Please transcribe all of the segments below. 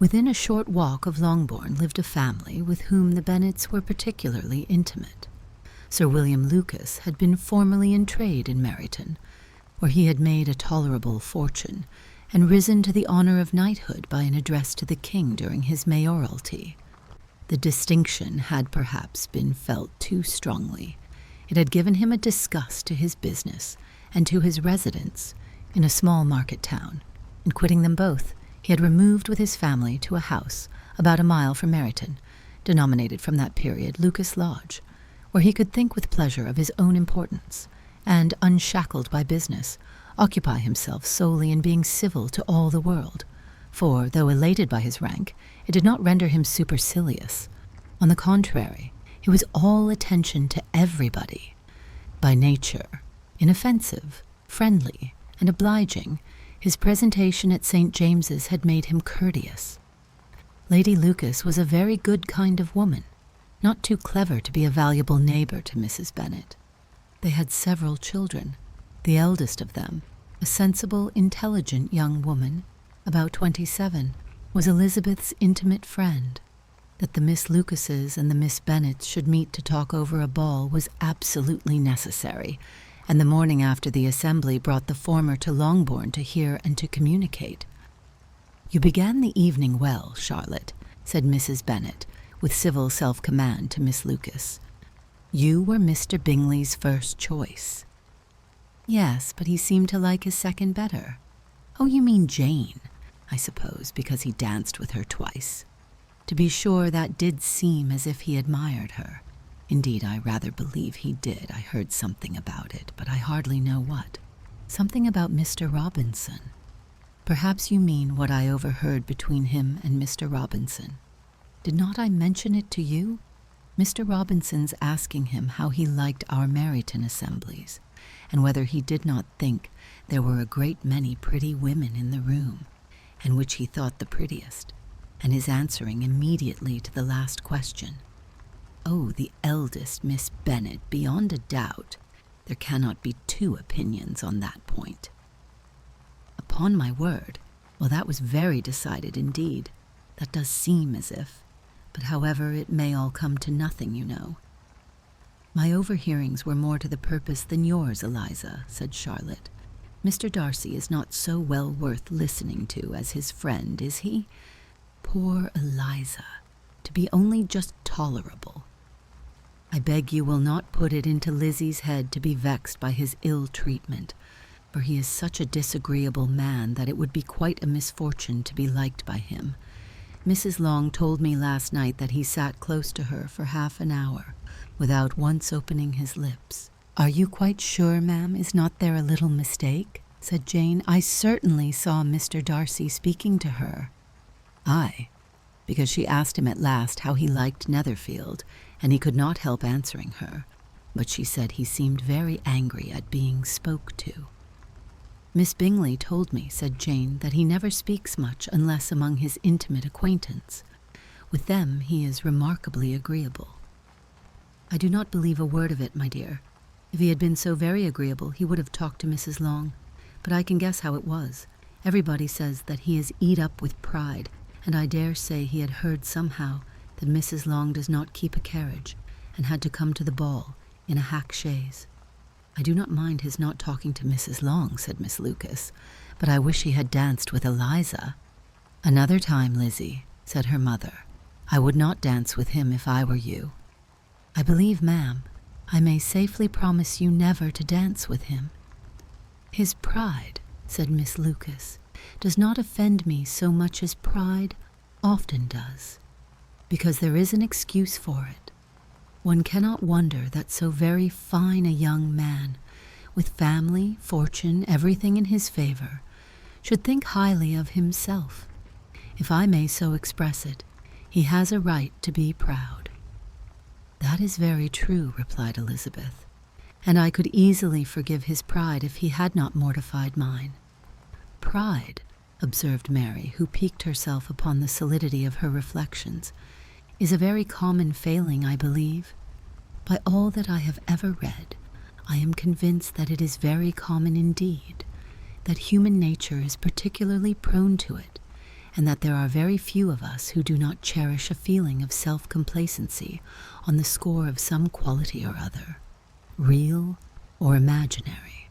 Within a short walk of Longbourn lived a family with whom the Bennets were particularly intimate. Sir William Lucas had been formerly in trade in Meryton, where he had made a tolerable fortune, and risen to the honour of knighthood by an address to the king during his mayoralty. The distinction had perhaps been felt too strongly. It had given him a disgust to his business and to his residence in a small market town, and quitting them both, he had removed with his family to a house about a mile from Meryton, denominated from that period Lucas Lodge, where he could think with pleasure of his own importance, and, unshackled by business, occupy himself solely in being civil to all the world, for, though elated by his rank, it did not render him supercilious. On the contrary, he was all attention to everybody. By nature, inoffensive, friendly, and obliging, his presentation at St. James's had made him courteous. Lady Lucas was a very good kind of woman, not too clever to be a valuable neighbour to Mrs. Bennet. They had several children, the eldest of them, a sensible, intelligent young woman, about 27, was Elizabeth's intimate friend. That the Miss Lucases and the Miss Bennets should meet to talk over a ball was absolutely necessary, and the morning after the assembly brought the former to Longbourn to hear and to communicate. "You began the evening well, Charlotte," said Mrs. Bennet, with civil self-command to Miss Lucas. "You were Mr. Bingley's first choice." "Yes, but he seemed to like his second better." "Oh, you mean Jane, I suppose, because he danced with her twice." "To be sure, that did seem as if he admired her. Indeed, I rather believe he did. I heard something about it, but I hardly know what." "Something about Mr. Robinson. Perhaps you mean what I overheard between him and Mr. Robinson. Did not I mention it to you? Mr. Robinson's asking him how he liked our Meryton assemblies, and whether he did not think there were a great many pretty women in the room, and which he thought the prettiest, and his answering immediately to the last question, 'Oh, the eldest Miss Bennet, beyond a doubt. There cannot be two opinions on that point.'" "Upon my word, well, that was very decided indeed. That does seem as if, but however, it may all come to nothing, you know." "My overhearings were more to the purpose than yours, Eliza," said Charlotte. "Mr. Darcy is not so well worth listening to as his friend, is he? Poor Eliza, to be only just tolerable. I beg you will not put it into Lizzie's head to be vexed by his ill treatment, for he is such a disagreeable man that it would be quite a misfortune to be liked by him. Mrs. Long told me last night that he sat close to her for half an hour, without once opening his lips." "Are you quite sure, ma'am? Is not there a little mistake?" said Jane. "I certainly saw Mr. Darcy speaking to her." "Aye, because she asked him at last how he liked Netherfield, and he could not help answering her, but she said he seemed very angry at being spoke to." "Miss Bingley told me," said Jane, "that he never speaks much unless among his intimate acquaintance. With them he is remarkably agreeable." "I do not believe a word of it, my dear. If he had been so very agreeable, he would have talked to Mrs. Long. But I can guess how it was. Everybody says that he is eat up with pride, and I dare say he had heard somehow that Mrs. Long does not keep a carriage, and had to come to the ball in a hack chaise." "I do not mind his not talking to Mrs. Long," said Miss Lucas, "but I wish he had danced with Eliza." "Another time, Lizzie," said her mother. "I would not dance with him if I were you." "I believe, ma'am, I may safely promise you never to dance with him." "His pride," said Miss Lucas, "does not offend me so much as pride often does, because there is an excuse for it. One cannot wonder that so very fine a young man, with family, fortune, everything in his favor, should think highly of himself. If I may so express it, he has a right to be proud." "That is very true," replied Elizabeth, "and I could easily forgive his pride if he had not mortified mine." "Pride," observed Mary, who piqued herself upon the solidity of her reflections, "is a very common failing, I believe. By all that I have ever read, I am convinced that it is very common indeed, that human nature is particularly prone to it, and that there are very few of us who do not cherish a feeling of self-complacency on the score of some quality or other, real or imaginary.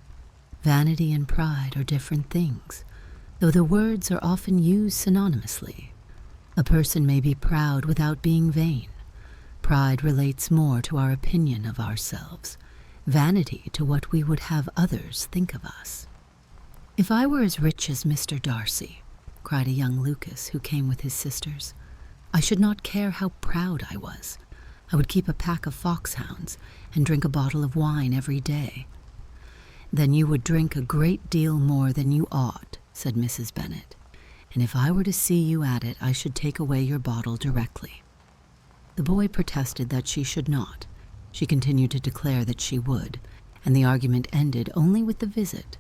Vanity and pride are different things, though the words are often used synonymously. A person may be proud without being vain. Pride relates more to our opinion of ourselves, vanity to what we would have others think of us. "If I were as rich as Mr. Darcy," cried a young Lucas who came with his sisters, "I should not care how proud I was. I would keep a pack of foxhounds and drink a bottle of wine every day." "Then you would drink a great deal more than you ought," said Mrs. Bennet, "and if I were to see you at it, I should take away your bottle directly." The boy protested that she should not. She continued to declare that she would, and the argument ended only with the visit,